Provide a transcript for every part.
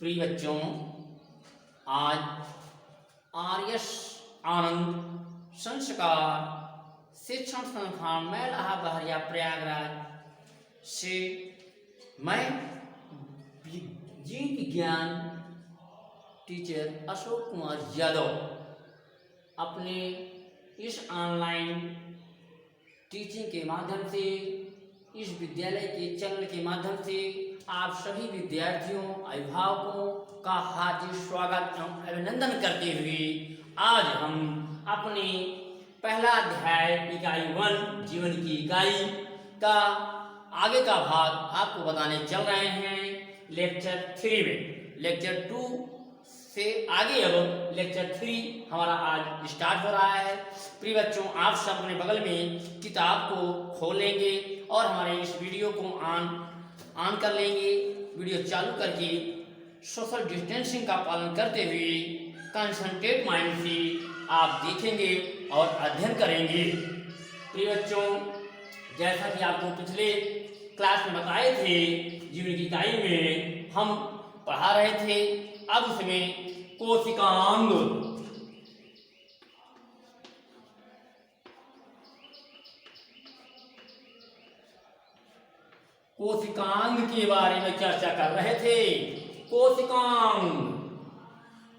प्रिय बच्चों, आज आर्यस आनंद संस्कार शिक्षण संस्थान मैलाहा बहरिया प्रयागराज से मैं जीव विज्ञान टीचर अशोक कुमार यादव अपने इस ऑनलाइन टीचिंग के माध्यम से, इस विद्यालय के चैनल के माध्यम से आप सभी विद्यार्थियों अभिभावकों का हार्दिक स्वागत एवं अभिनंदन करते हुए आज हम अपने पहला अध्याय इकाई 1 जीवन की इकाई का आगे का भाग आपको बताने चल रहे हैं। लेक्चर 3 में लेक्चर 2 से आगे अब लेक्चर 3 हमारा आज स्टार्ट हो रहा है। प्रिय बच्चों, आप सब अपने बगल में किताब को खोलेंगे और हमारे इस वीडियो को ऑन कर लेंगे। वीडियो चालू करके सोशल डिस्टेंसिंग का पालन करते हुए कंसंट्रेट माइंड से आप देखेंगे और अध्ययन करेंगे। प्रिय बच्चों, जैसा कि आपको पिछले क्लास में बताए थे, जीवन की इकाई में हम पढ़ा रहे थे, अब उसमें कोशिकांग के बारे में चर्चा कर रहे थे।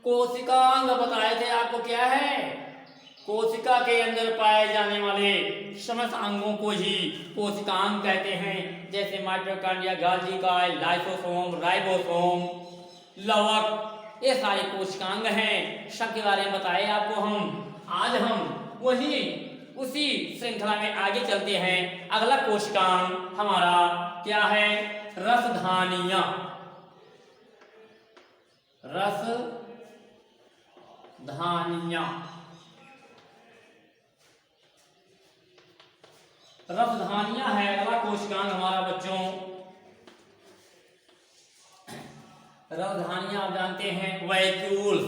कोशिकांग बताए थे आपको क्या है। कोशिका के अंदर पाए जाने वाले समस्त अंगों को ही कोशिकांग कहते हैं, जैसे mitochondria, Golgi coil, lysosome, ribosome, लवक, ये सारे कोशिकांग हैं। सबके बारे में बताए आपको हम। आज हम उसी श्रृंखला में आगे चलते हैं। अगला कोशिकांग हमारा क्या है? रसधानियां। रसधानियां है अगला कोशिकांग हमारा बच्चों। रसधानियां आप जानते हैं वैक्यूल,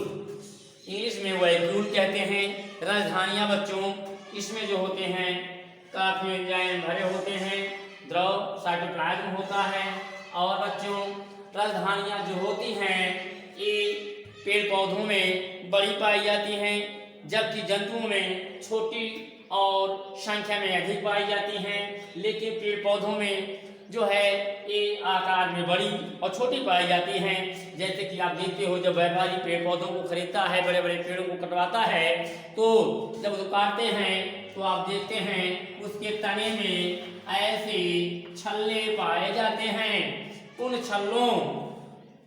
इंग्लिश में वैक्यूल कहते हैं। रसधानियां बच्चों, इसमें जो होते हैं काफी एंजाइम भरे होते हैं, द्रव साइटोप्लाज्म होता है। और बच्चों, रसधानियां जो होती हैं ये पेड़ पौधों में बड़ी पाई जाती हैं, जबकि जंतुओं में छोटी और संख्या में अधिक पाई जाती हैं। लेकिन पेड़ पौधों में जो है ये आकार में बड़ी और छोटी पाई जाती हैं। जैसे कि आप देखते हो, जब व्यापारी पेड़ पौधों को खरीदता है, बड़े बड़े पेड़ों को कटवाता है, तो जब वो काटते हैं तो आप देखते हैं उसके तने में ऐसे छल्ले पाए जाते हैं। उन छल्लों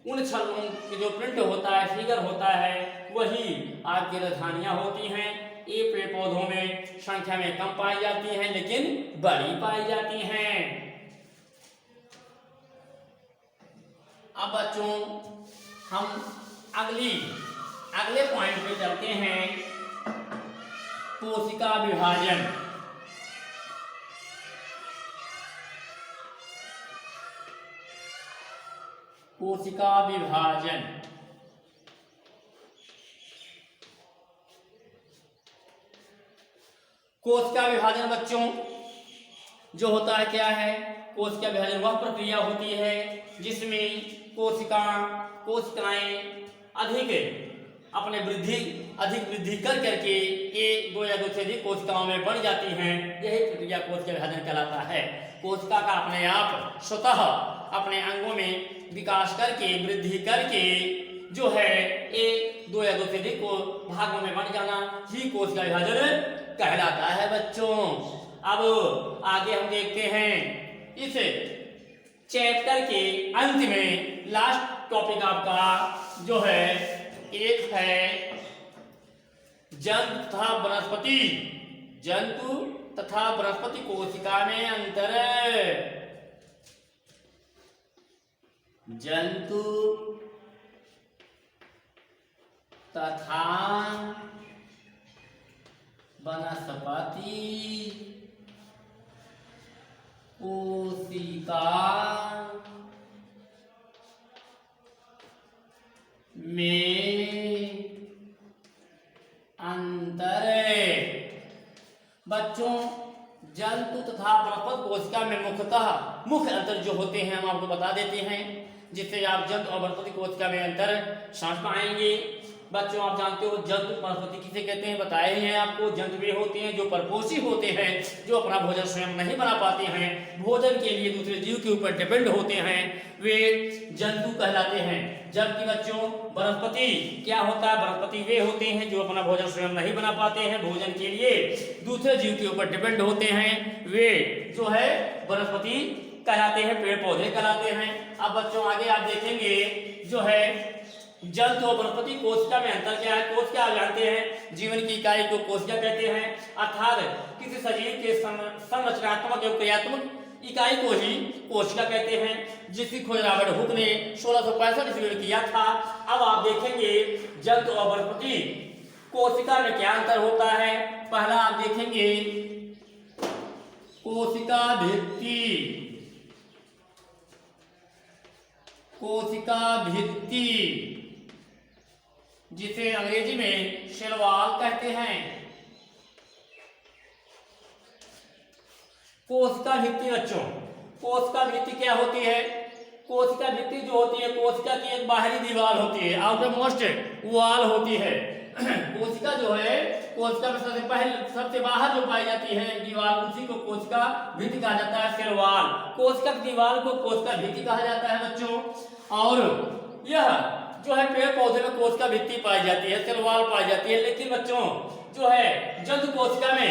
के जो प्रिंट होता है, फिगर होता है, वही आपकी रसधानियां होती हैं। ये पेड़ पौधों में संख्या में कम पाई जाती हैं, लेकिन बड़ी पाई जाती हैं। अब बच्चों, हम अगले पॉइंट पे चलते हैं। कोशिका विभाजन। कोशिका विभाजन बच्चों जो होता है क्या है? कोशिका विभाजन वह प्रक्रिया होती है जिसमें कोशिकाएं अधिक वृद्धि करके एक दो या दो से अधिक कोशिकाओं में बढ़ जाती हैं। यही प्रक्रिया कोशिका विभाजन कहलाता है। कोशिका का अपने आप स्वतः अपने अंगों में विकास करके, वृद्धि करके जो है एक दो या दो से अधिक भागों में बन जाना ही कोशिका विभाजन कहलाता है बच्चों। अब आगे हम देखते हैं इस चैप्टर के अंत में लास्ट टॉपिक आपका जो है, एक है जंतु तथा वनस्पति कोशिका में अंतर। जंतु तथा वनस्पति कोशिका में अंतर। बच्चों, जंतु तथा वनस्पति कोशिका में मुख्य अंतर जो होते हैं हम आपको बता देते हैं। जिससे आप जंतु और वनस्पति कोशिका में अंतर समझ पाएंगे। बच्चों आप जानते हो जंतु वनस्पति किसे कहते हैं, बताए ही हैं आपको। जंतु वे होते हैं जो परपोषी होते हैं, जो अपना भोजन स्वयं नहीं बना पाते हैं, भोजन के लिए दूसरे जीव के ऊपर डिपेंड होते हैं, वे जंतु कहलाते हैं। जबकि बच्चों वनस्पति क्या होता है, वनस्पति वे होते हैं जो अपना भोजन स्वयं नहीं बना पाते हैं, भोजन के लिए दूसरे जीव के ऊपर डिपेंड होते हैं, वे जो है वनस्पति कहलाते हैं, पेड़ पौधे कहलाते हैं। अब बच्चों आगे आप देखेंगे जो है जंतु और वनस्पति कोशिका में अंतर क्या है। कोशिका आप जानते हैं जीवन की इकाई को कोशिका कहते हैं, अर्थात किसी शरीर के संरचनात्मक एवं क्रियात्मक इकाई को ही कोशिका कहते हैं, जिसकी खोज रॉबर्ट हुक ने 1665 ईस्वी में किया था। अब आप देखेंगे जंतु और वनस्पति कोशिका में क्या अंतर होता है। पहला आप देखेंगे कोशिका भित्ति, कोशिका भित्ति जिसे अंग्रेजी में सेल वॉल कहते हैं। कोशिका भित्ति बच्चों, कोशिका भित्ति क्या होती है। कोशिका भित्ति जो होती है, कोशिका की एक बाहरी दीवार होती है, आउटर मोस्ट वॉल होती है। कोशिका जो है, कोशिका में सबसे बाहर जो पाई जाती है दीवार, उसी को कोशिका भित्ति कहा जाता है, सेल वॉल। कोशिका की दीवार को कोशिका भित्ति कहा जाता है बच्चों। और यह जो है पेड़ पौधे में कोशिका भित्ति पाई जाती है, सेल वॉल पाई जाती है। लेकिन बच्चों जो है जंतु कोशिका में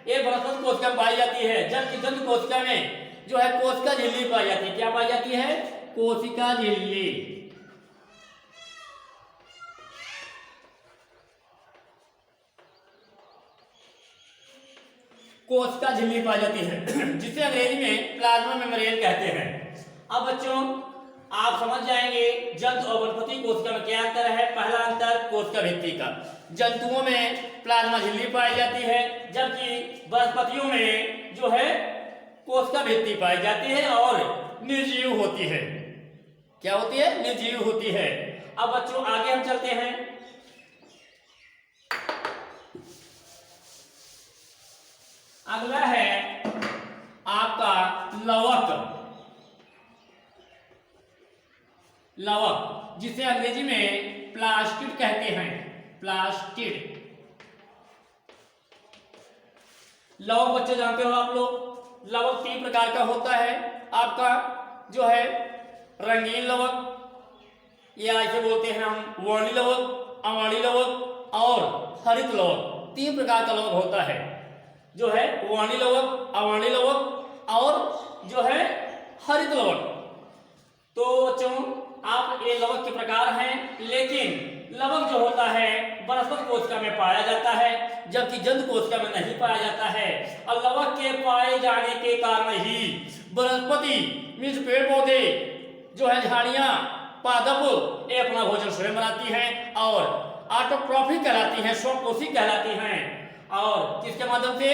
एक वनस्पति कोशिका पाई जाती है, जबकि जंतु कोशिका में जो है कोशिका झिल्ली पाई जाती है। क्या पाई जाती है, कोशिका झिल्ली। कोशिका झिल्ली पाई जाती है, जिसे अंग्रेजी में प्लाज्मा मेम्ब्रेन कहते हैं। अब बच्चों आप समझ जाएंगे जंतु और वनस्पति कोशिका में क्या अंतर है। पहला अंतर कोशिका भित्ति का, जंतुओं में प्लाज्मा झिल्ली पाई जाती है, जबकि वनस्पतियों में जो है कोशिका भित्ति पाई जाती है और निर्जीव होती है। क्या होती है, निर्जीव होती है। अब बच्चों आगे हम चलते हैं। अगला है आपका लवक, लवक जिसे अंग्रेजी में प्लास्टिड कहते हैं, प्लास्टिड। लवक बच्चे जानते हो आप लोग, लवक 3 प्रकार का होता है। आपका जो है रंगीन लवक, या इसे बोलते हैं हम वर्णी लवक, अवर्णी लवक और हरित लवक। 3 प्रकार का लवक होता है, जो है वर्णी लवक, अवर्णी लवक और जो है हरित लवक। तो बच्चों आप ये लवक के प्रकार हैं, लेकिन लवक जो होता है वनस्पति कोशिका में पाया जाता है, जबकि जंतु कोशिका में नहीं पाया जाता है। और लवक के पाए जाने के कारण ही वनस्पति मीन्स पेड़ पौधे जो है, झाड़ियां, पादप, ये अपना भोजन स्वयं बनाती हैं और ऑटोट्रॉफिक कहलाती हैं, स्वपोषी कहलाती हैं। और किसके माध्यम से,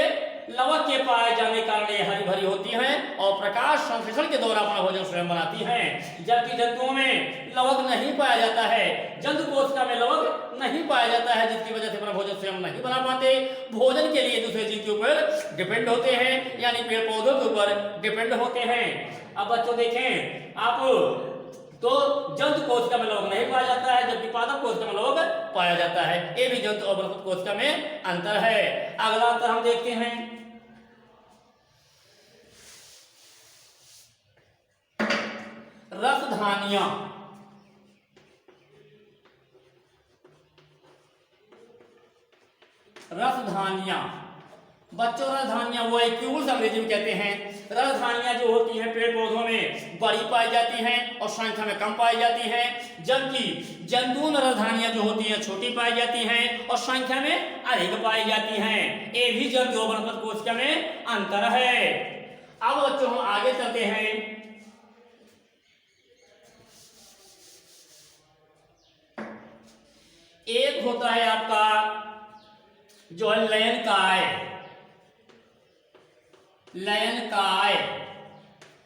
लवक के पाए जाने के कारण ये हरी भरी होती हैं और प्रकाश संश्लेषण के द्वारा अपना भोजन स्वयं बनाती हैं। जबकि जंतुओं में लवक नहीं पाया जाता है, जंतु कोशिका में लवक नहीं पाया जाता है, जिसकी वजह से अपना भोजन स्वयं नहीं बना पाते, भोजन के लिए दूसरे जीव के ऊपर डिपेंड होते हैं, यानी पेड़ पौधों के ऊपर डिपेंड होते हैं। अब बच्चों देखें आप, तो जंतु कोशिका में लवक नहीं पाया जाता है, जबकि पादप कोशिका में लवक पाया जाता है। ये भी जंतु और वनस्पति कोशिका में अंतर है। अगला अंतर हम देखते हैं रसधानियां। रसधानियां बच्चों, रसधानियां वैक्यूल्स अंग्रेजी में कहते हैं। रसधानियां जो होती हैं पेड़ पौधों में बड़ी पाई जाती हैं और संख्या में कम पाई जाती हैं, जबकि जंतुओं में रसधानियां जो होती हैं छोटी पाई जाती हैं और संख्या में अधिक पाई जाती हैं। ये भी जंतु और वनस्पति कोशिका में अंतर है। अब बच्चों हम आगे चलते हैं। एक होता है आपका जो है लयन काय, लयन काय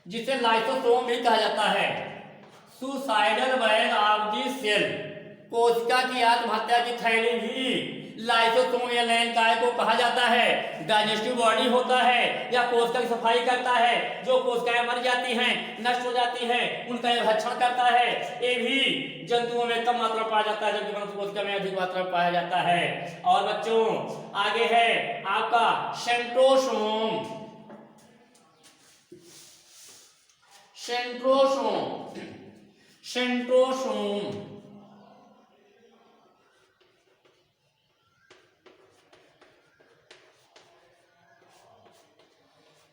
जिसे लाइसोसोम भी कहा जाता है, suicidal bag of the cell. कोशिका की आत्महत्या की थैली भी लाइसोसोम या लैंगिक को कहा जाता है। डाइजेस्टिव बॉडी होता है या कोशिका की सफाई करता है। जो कोशिकाएं मर जाती हैं, नष्ट हो जाती हैं, उनका भक्षण करता है। ये भी जंतुओं में कम मात्रा में पाया जाता है, जबकि मनुष्य कोशिका में अधिक मात्रा में पाया जाता है। और बच्चों आगे है आपका सेंट्रोसोम। सेंट्रोसोम सेंट्रोसोम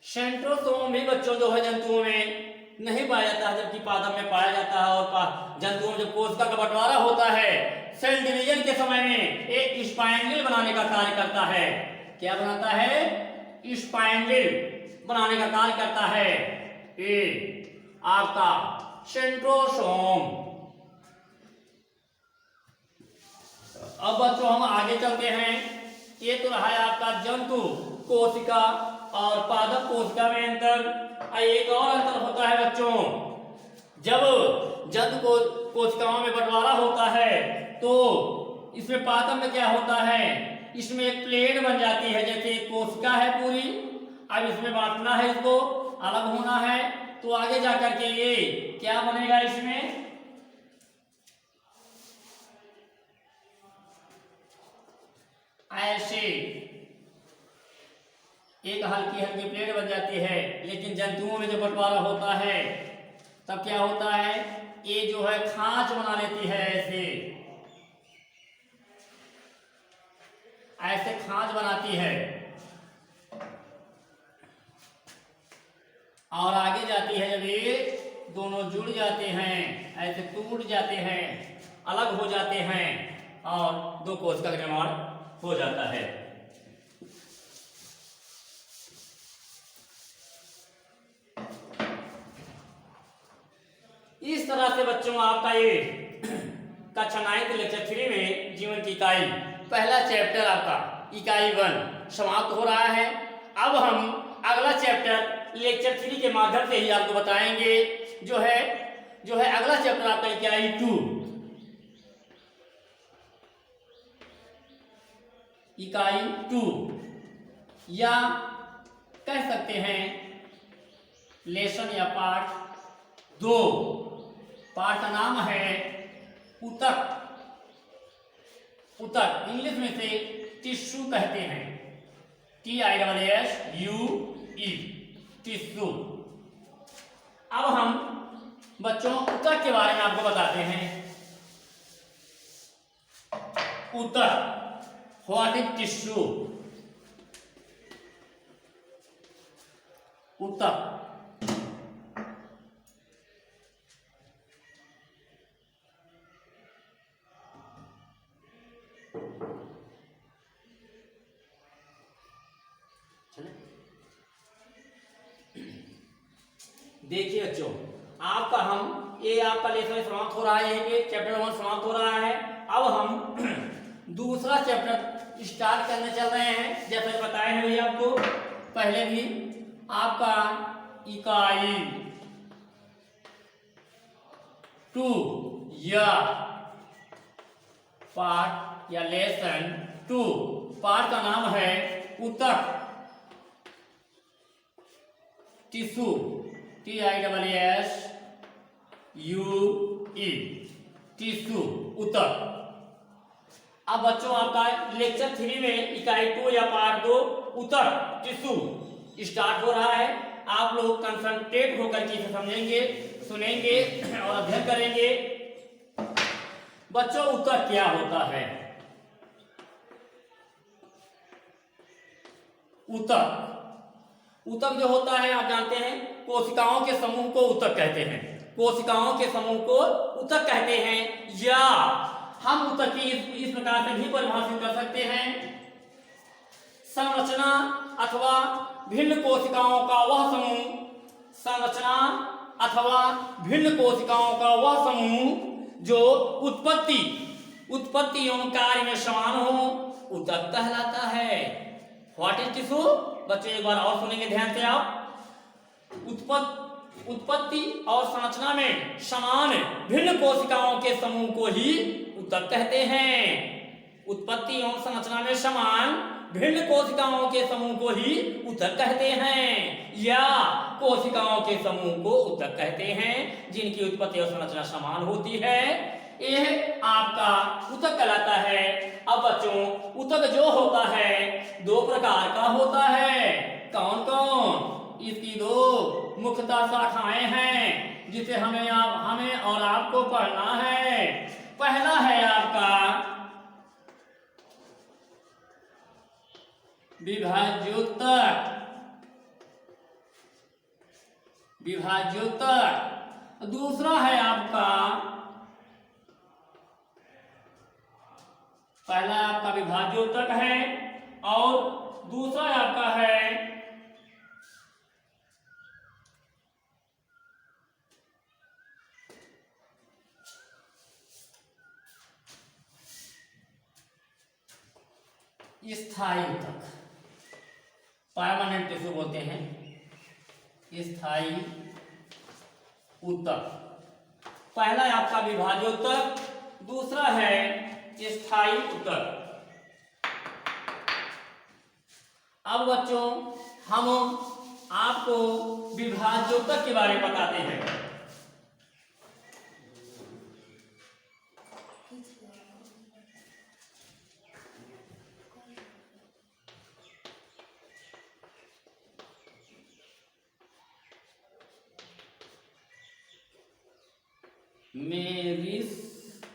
सेंट्रोसोम भी बच्चों जो है जंतुओं में नहीं पाया जाता है, जबकि पादप में पाया जाता है। और जंतुओं में जब कोशिका का बंटवारा होता है सेल डिवीजन के समय में एक स्पाइंडल बनाने का कार्य करता है। क्या बनाता है? स्पाइंडल बनाने का कार्य करता है ये आपका सेंट्रोसोम। अब बच्चों हम आगे चलते हैं। ये तो रहा है आपका जंतु कोशिका और पादप कोशिका में अंतर। एक और अंतर होता है बच्चों, जब जंतु को कोशिकाओं में बंटवारा होता है तो इसमें पादप में क्या होता है, इसमें एक प्लेट बन जाती है। जैसे कोशिका है पूरी, अब इसमें बांटना है, इसको अलग होना है, तो आगे जाकर के ये क्या बनेगा, इसमें ऐसे एक हल्की हल्की प्लेट बन जाती है। लेकिन जंतुओं में जब बंटवारा होता है तब क्या होता है, ये जो है खांच बना लेती है। ऐसे ऐसे खांच बनाती है और आगे जाती है। जब ये दोनों जुड़ जाते हैं, ऐसे टूट जाते हैं, अलग हो जाते हैं और दो कोशिका का निर्माण हो जाता है। इस तरह से बच्चों आपका ये कक्षा 9 लेक्चर 3 में जीवन की इकाई पहला चैप्टर आपका इकाई 1 समाप्त हो रहा है। अब हम अगला चैप्टर लेक्चर 3 के माध्यम से ही आपको बताएंगे। जो है अगला चैप्टर आपका इकाई 2। इकाई 2 या कह सकते हैं लेसन या पार्ट 2। पार्ट का नाम है ऊतक। ऊतक इंग्लिश में से टिश्यू कहते हैं, TISSUE टिश्यू। अब हम बच्चों ऊतक के बारे में आपको बताते हैं। ऊतक, व्हाट इज टिश्यू? ऊतक देखिए बच्चों, आपका लेसन समाप्त हो रहा है, यहीं पे चैप्टर 1 समाप्त हो रहा है। अब हम दूसरा चैप्टर स्टार्ट करने चल रहे हैं। जैसे बताए हैं भैया आपको पहले भी, आपका इकाई 2 या पार्ट या लेसन 2। पार्ट का नाम है ऊतक, टिश्यू, TISSUE टिश्यू, ऊतक। अब बच्चों आपका लेक्चर 3 में इकाई 2 या पार्ट 2 ऊतक टिश्यू स्टार्ट हो रहा है। आप लोग कंसंट्रेट होकर के इसे समझेंगे, सुनेंगे और अध्ययन करेंगे। बच्चों ऊतक क्या होता है? ऊतक जो होता है आप जानते हैं, कोशिकाओं के समूह को ऊतक कहते हैं। कोशिकाओं के समूह को ऊतक कहते हैं, या हम ऊतक की इस प्रकार से भी परिभाषित कर सकते हैं, संरचना अथवा भिन्न कोशिकाओं का वह समूह, संरचना अथवा भिन्न कोशिकाओं का वह समूह जो उत्पत्ति एवं कार्य में समान हो, ऊतक कहलाता है। What is tissue? बच्चों एक बार और सुनेंगे ध्यान से आप। उत्पत्ति और संरचना में समान भिन्न कोशिकाओं के समूह को ही ऊतक कहते हैं। उत्पत्ति एवं संरचना में समान भिन्न कोशिकाओं के समूह को ही ऊतक कहते हैं, या कोशिकाओं के समूह को ऊतक कहते हैं जिनकी उत्पत्ति और संरचना समान होती है। यह आपका ऊतक कहलाता है। अब बच्चों, ऊतक जो होता है दो प्रकार का होता है। कौन कौन? इसकी दो मुख्यतः शाखाएं हैं जिसे हमें और आपको पढ़ना है। पहला है आपका विभाज्योतक। दूसरा है आपका, पहला आपका विभाज्योतक है और दूसरा आपका है स्थायी ऊतक। परमानेंट टिश्यू बोलते हैं, स्थायी ऊतक। पहला है आपका विभाज्योतक, दूसरा है स्थायी ऊतक। अब बच्चों, हम आपको विभाज्योतक के बारे में बताते हैं। मेरिस्टास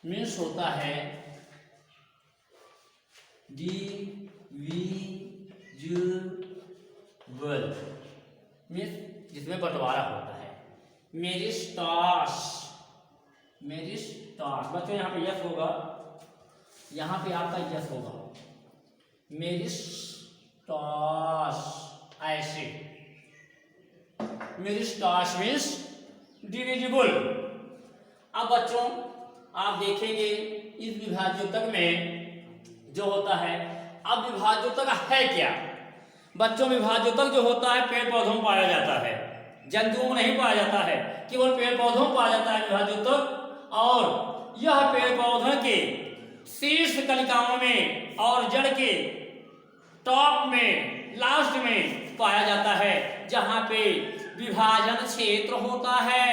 मीन्स होता है डिविजिबल, मीन्स जिसमें बंटवारा होता है। मेरिस्टास बच्चों यहाँ पे यस होगा, यहाँ पे आपका यस होगा। मेरिस्टास ऐसे, मेरिस्टास मीन्स डिविजिबल। अब बच्चों आप देखेंगे इस विभाज्योतक में जो होता है, अब विभाज्योतक है क्या? बच्चों, विभाज्योतक जो होता है पेड़ पौधों में पाया जाता है, जंतुओं में नहीं पाया जाता है, केवल पेड़ पौधों में पाया जाता है विभाज्योतक। और यह पेड़ पौधों के शीर्ष कलिकाओं में और जड़ के टॉप में, लास्ट में पाया जाता है, जहां पे विभाजन क्षेत्र होता है।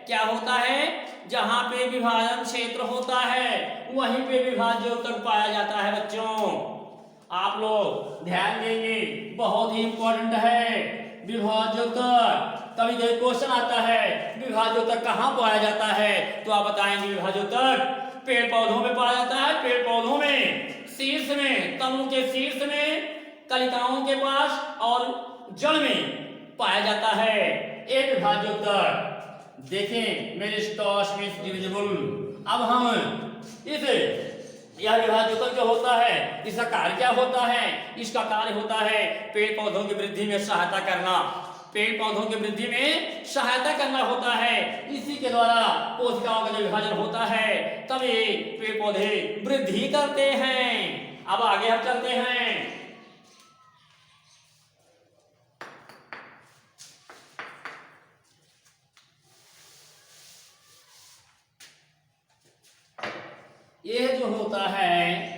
क्या होता है? जहां पे विभाजन क्षेत्र होता है वहीं पे विभाज्योतक पाया जाता है। बच्चों आप लोग ध्यान देंगे, बहुत ही इंपॉर्टेंट है विभाज्योतक। कभी कभी क्वेश्चन आता है विभाज्योतक कहाँ पाया जाता है, तो आप बताएंगे विभाज्योतक पेड़ पौधों में पाया जाता है। पेड़ पौधों में शीर्ष में, तनु के शीर्ष में, कलिकाओं के पास और जड़ में पाया जाता है एक विभाज्योतक। देखें, मेरिस्टास मीन्स डिविजिबल। अब हम यह विभाज्योतक जो होता है इसका कार्य क्या होता है? इसका कार्य होता है पेड़ पौधों की वृद्धि में सहायता करना। पेड़ पौधों की वृद्धि में सहायता करना होता है। इसी के द्वारा कोशिकाओं का जो विभाजन होता है तब ये पेड़ पौधे वृद्धि करते हैं। अब आगे हम चलते हैं। यह जो होता है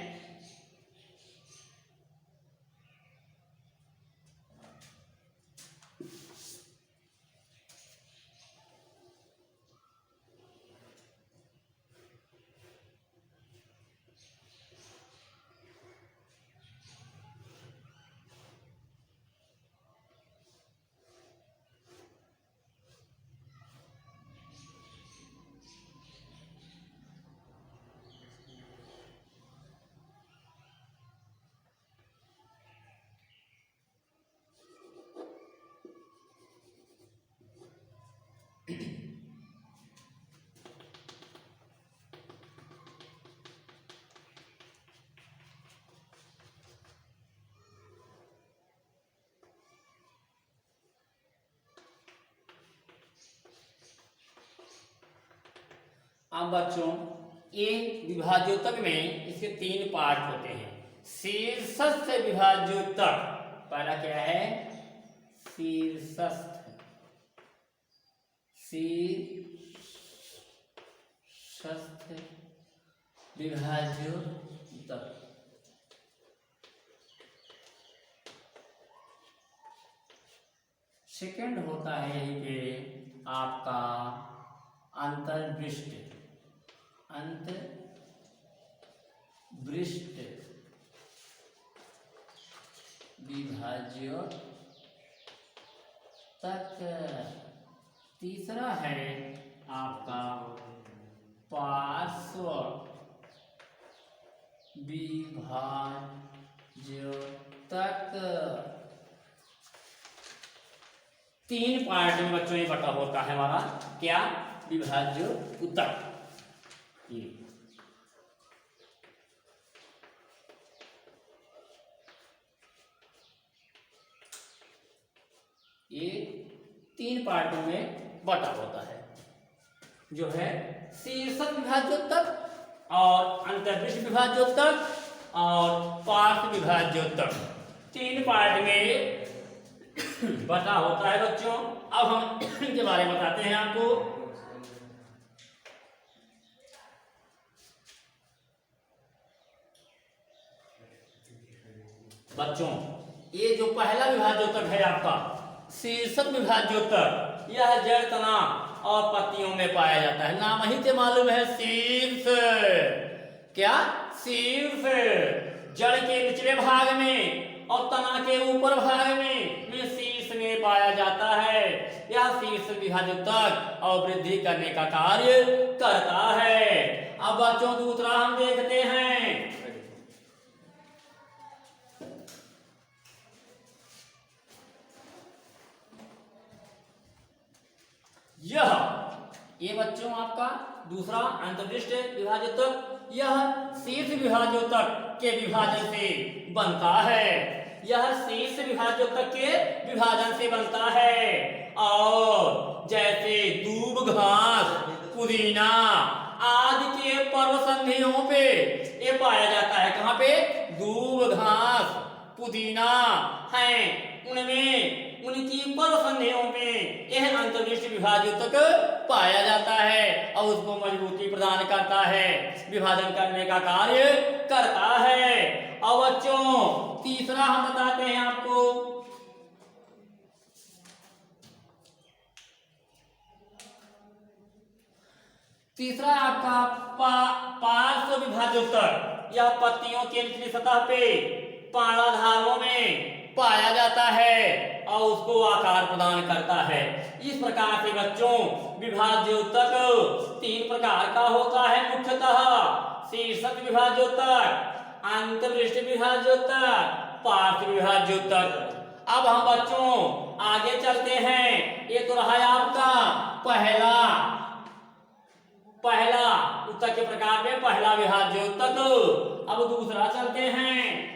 अब बच्चों ये विभाज्योतक में इसके तीन पार्ट होते हैं। शीर्षस्थ विभाज्योतक, पहला क्या है? शीर्षस्थ वक्षस्थ विभाज्योतक। सेकंड होता है यहीं पे आपका अंतर्वृष्ट। अंतर्वृष्ट विभाज्योतक। तीसरा है आपका पार्श्व विभाज्योतक। तीन पार्ट में बच्चों ये बटा होता है हमारा क्या, विभाज्योतक। ये तीन पार्टों में बटा होता है, जो है शीर्षक विभाज्योतक और अंतर्वृष्ट विभाज्योतक और पार्श्व विभाज्योतक। तीन पार्ट में बटा होता है बच्चों। अब हम इनके बारे में बताते हैं आपको। बच्चों ये जो पहला विभाज्योतक है आपका शीर्षक विभाज्योतक, यह जड़ तना और पत्तियों में पाया जाता है। नाम ही से मालूम है शीर्ष, क्या शीर्ष, जड़ के निचले भाग में और तना के ऊपर भाग में शीर्ष में पाया जाता है। यह शीर्ष विभाज्योतक और वृद्धि करने का कार्य करता है। अब बच्चों दूसरा हम देखते हैं। ये बच्चों आपका दूसरा अंतर्वृष्ट विभाज्योतक, यह शीर्ष विभाज्योतक के विभाजन से बनता है। यह शीर्ष विभाज्योतक के विभाजन से बनता है। और जैसे दूब, घास, पुदीना आदि के पर्व संधियों पे ये पाया जाता है। कहाँ पे? दूब, घास, पुदीना है, उनमें उनकी पर्व संधियों में यह अंतर्वृष्ट विभाज्योतक पाया जाता है और उसको मजबूती प्रदान करता है, विभाजन करने का कार्य करता है। और बच्चों तीसरा हम बताते हैं आपको। तीसरा आपका पार्श्व विभाज्योतक, यह पत्तियों के निचली सतह पे पाड़ाधारों में पाया जाता है और उसको आकार प्रदान करता है। इस प्रकार से बच्चों विभाज्योतक तीन प्रकार का होता है मुख्यतः: शीर्षक विभाज्योतक, अंतर्वृष्ट विभाज्योतक, पार्श्व विभाज्योतक। अब हम बच्चों आगे चलते हैं। ये तो रहा आपका पहला उत्तक के प्रकार में पहला विभाज्योतक। अब दूसरा चलते हैं।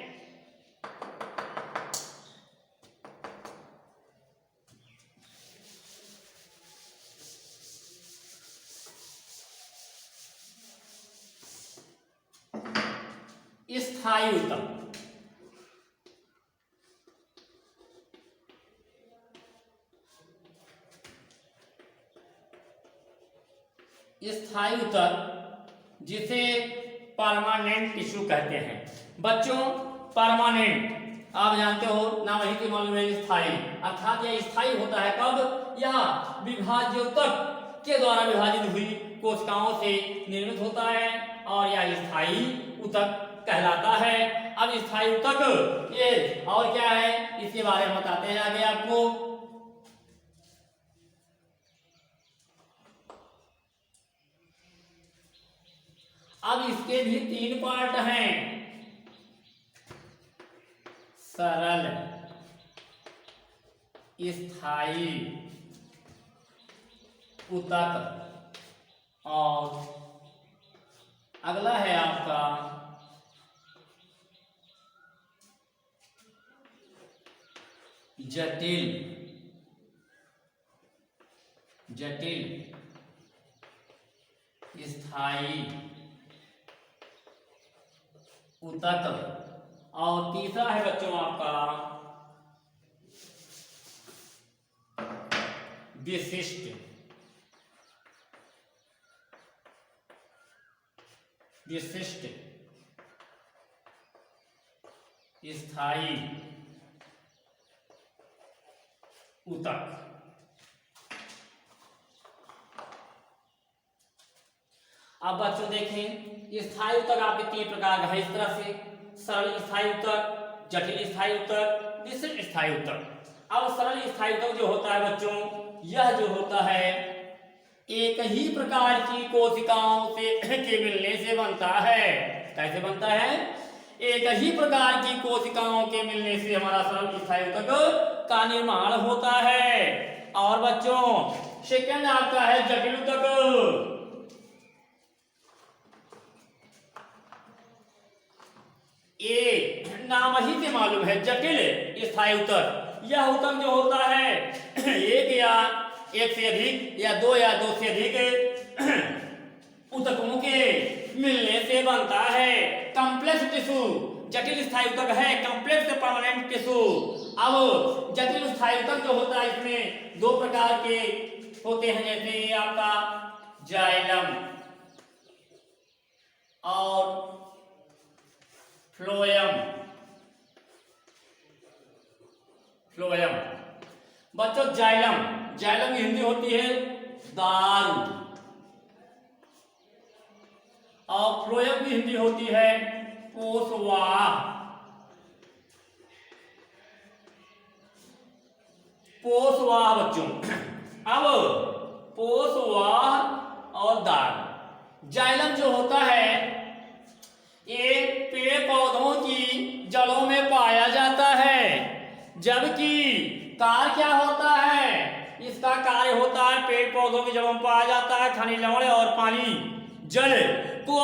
स्थायी उत्तक। स्थायी उत्तक जिसे परमानेंट टिश्यू कहते हैं। बच्चों परमानेंट आप जानते हो, नाम ही के मालूम है स्थायी, अर्थात यह स्थायी होता है कब? यह विभाज्योतक के द्वारा विभाजित हुई कोशिकाओं से निर्मित होता है और यह स्थायी उत्तक कहलाता है। अब स्थायी उत्तक ये और क्या है, इसके बारे में बताते हैं आगे आपको। अब इसके भी तीन पार्ट हैं: सरल, स्थायी उत्तक और अगला है आपका जटिल स्थायी उत्तक। और तीसरा है बच्चों आपका विशिष्ट विशिष्ट स्थायी ऊतक। अब बच्चों देखें स्थायी ऊतक आपके तीन प्रकार का है इस तरह से, सरल स्थायी ऊतक, जटिल स्थायी ऊतक, विशिष्ट स्थायी ऊतक। अब सरल स्थायी ऊतक जो होता है बच्चों, यह जो होता है एक ही प्रकार की कोशिकाओं से के मिलने से बनता है। कैसे बनता है? एक ही प्रकार की कोशिकाओं के मिलने से हमारा सरल स्थायी ऊतक का निर्माण होता है। और बच्चों सेकंड आपका है जटिल ऊतक। ये नाम ही से मालूम है जटिल स्थायी ऊतक। यह ऊतक जो होता है एक से अधिक या दो से अधिक ऊतकों के मिलने से बनता है। कॉम्प्लेक्स टिश्यू जटिल स्थायी ऊतक है, कॉम्प्लेक्स परमानेंट टिश्यू। अब जटिल स्थायी ऊतक जो होता है इसमें दो प्रकार के होते हैं, जैसे आपका जाइलम और फ्लोएम। बच्चों जाइलम की हिंदी होती है दारू, और फ्लोएम की हिंदी होती है पोषवाह। बच्चों अब पोषवाह और दारू। जाइलम जो होता है ये पेड़ पौधों की जड़ों में पाया जाता है, जबकि कार्य क्या होता है? इसका कार्य होता है पेड़ पौधों की जड़ों में पाया जाता है खनिज लवण और पानी जल को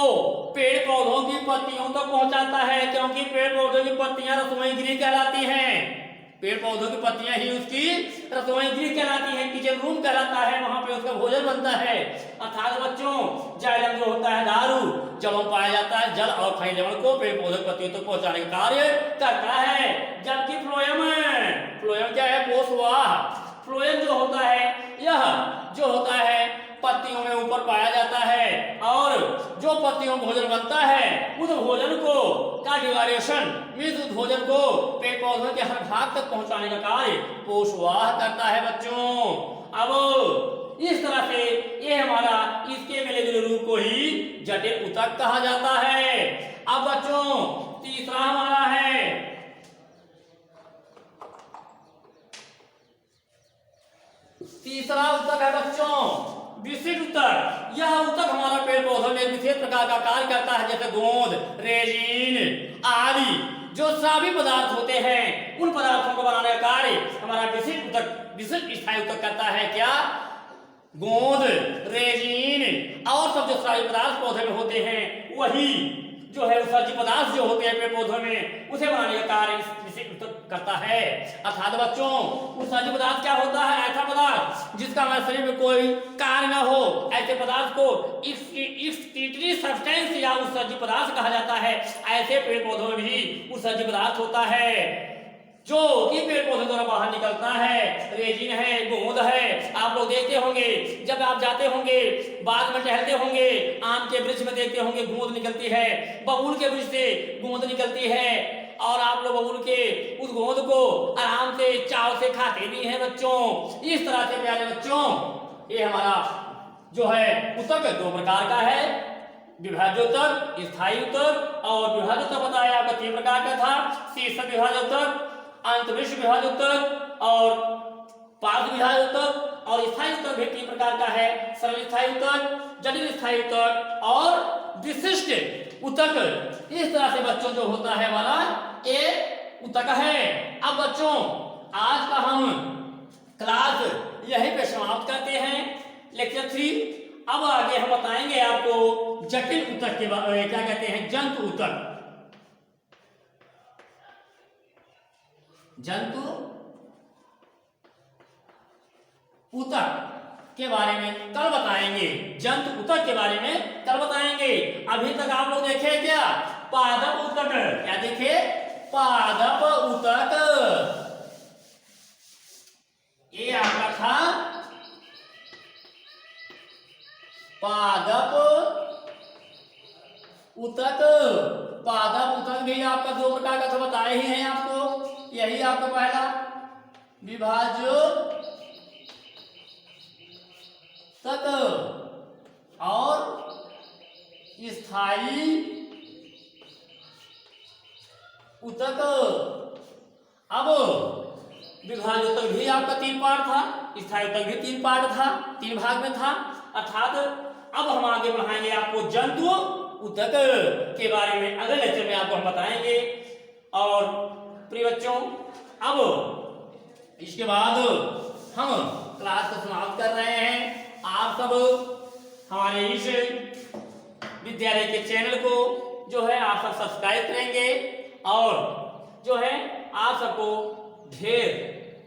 पेड़ पौधों की पत्तियों तक पहुंचाता है, क्योंकि पेड़ पौधों की पत्तियां रसोई गृह कहलाती हैं। पेड़ पौधों की पत्तियां ही उसकी रसोई गृह कहलाती है, किचन रूम कहलाता है, वहां पे उसका भोजन बनता है। अर्थात बच्चों जाइलम जो होता है दारू, जड़ों में पाया जाता है जल और खनिज लवण को पेड़ पौधों की पत्तियों तक पहुंचाने का कार्य करता है। जबकि फ्लोएम क्या है? पोषवाह। फ्लोएम जो होता है यह जो होता है पत्तियों में ऊपर पाया जाता है, और जो पत्तियों में भोजन बनता है उस भोजन को का डिवाइडेशन उस भोजन को पेड़ पौधों के हर भाग तक पहुंचाने का कार्य पोषवाह करता है बच्चों। अब इस तरह से ये हमारा इसके मिले जुले रूप को ही जटिल ऊतक कहा जाता है। अब बच्चों तीसरा हमारा है ऊतक है बच्चों विशिष्ट ऊतक। यह ऊतक हमारा पेड़ पौधों में विशेष प्रकार का कार्य करता है, जैसे गोंद, रेजिन आदि जो स्रावी पदार्थ होते हैं उन पदार्थों को बनाने का कार्य हमारा विशिष्ट स्थायी ऊतक करता है। क्या? गोंद, रेजिन और सब जो स्रावी पदार्थ पौधे में होते हैं वही जो है उत्सर्जी पदार्थ जो होते हैं पेड़ पौधों में उसे बनाने का कार्य विशिष्ट ऊतक करता है। अर्थात बच्चों उत्सर्जी पदार्थ क्या होता है? ऐसा पदार्थ जिसका हमारे शरीर में कोई कार्य न हो, ऐसे पदार्थ को एक्सक्रीटरी सब्सटेंस या उत्सर्जी पदार्थ कहा जाता है। ऐसे पेड़ पौधों में भी उत्सर्जी पदार्थ होता है जो कि पेड़ पौधे द्वारा बाहर निकलता है। रेजिन है, गोंद है। आप लोग देखते होंगे जब आप जाते होंगे बाग में टहलते होंगे, आम के वृक्ष में देखते होंगे गोंद निकलती है, बबूल के वृक्ष से गोंद निकलती है, और आप लोग बबूल के उस गोंद को आराम से चाव से खाते भी हैं बच्चों। इस तरह से प्यारे बच्चों ये हमारा जो है ऊतक दो प्रकार का है, विभाज्य ऊतक, स्थायी ऊतक। और विभाज्य ऊतक बताया आपका तीन प्रकार का था, शीर्षक विभाज्य ऊतक, अंतरिक्ष विभाज्य ऊतक और पार्श्व विभाज्य ऊतक। और स्थायी ऊतक भी तीन प्रकार का है, सरल स्थायी ऊतक, जटिल स्थायी ऊतक और विशिष्ट ऊतक। इस तरह से बच्चों जो होता है वाला ये ऊतक है। अब बच्चों आज का हम क्लास यहीं पे समाप्त करते हैं, लेक्चर 3। अब आगे हम बताएंगे आपको जटिल ऊतक के बारे में, क्या कहते हैं जंतु ऊतक। जंतु ऊतक के बारे में कल बताएंगे, जंतु ऊतक के बारे में कल बताएंगे। अभी तक आप लोग देखे क्या? पादप ऊतक। क्या देखे? पादप ऊतक। ये आपका था पादप उतक पादप उतक भी आपका दो प्रकार का तो बताए ही हैं आपको। यही आपका पहला विभाज्य तक और स्थायी उतक। अब विभाज्य तक भी आपका 3 पार्ट था, स्थायी तक भी 3 पार्ट था, 3 भाग में था। अर्थात अब हम आगे बढ़ाएंगे आपको जंतु उतक के बारे में, अगले लेक्चर में आपको हम बताएंगे। और प्रिय बच्चों, अब इसके बाद हम क्लास को समाप्त कर रहे हैं। आप सब हमारे इस विद्यालय के चैनल को जो है आप सब सब्सक्राइब करेंगे और जो है आप सबको ढेर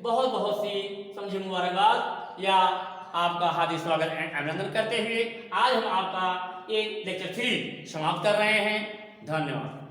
बहुत बहुत सी समझे मुबारकबाद या आपका हार्दिक स्वागत अभिनंदन करते हुए आज हम आपका ये लेक्चर 3 समाप्त कर रहे हैं। धन्यवाद।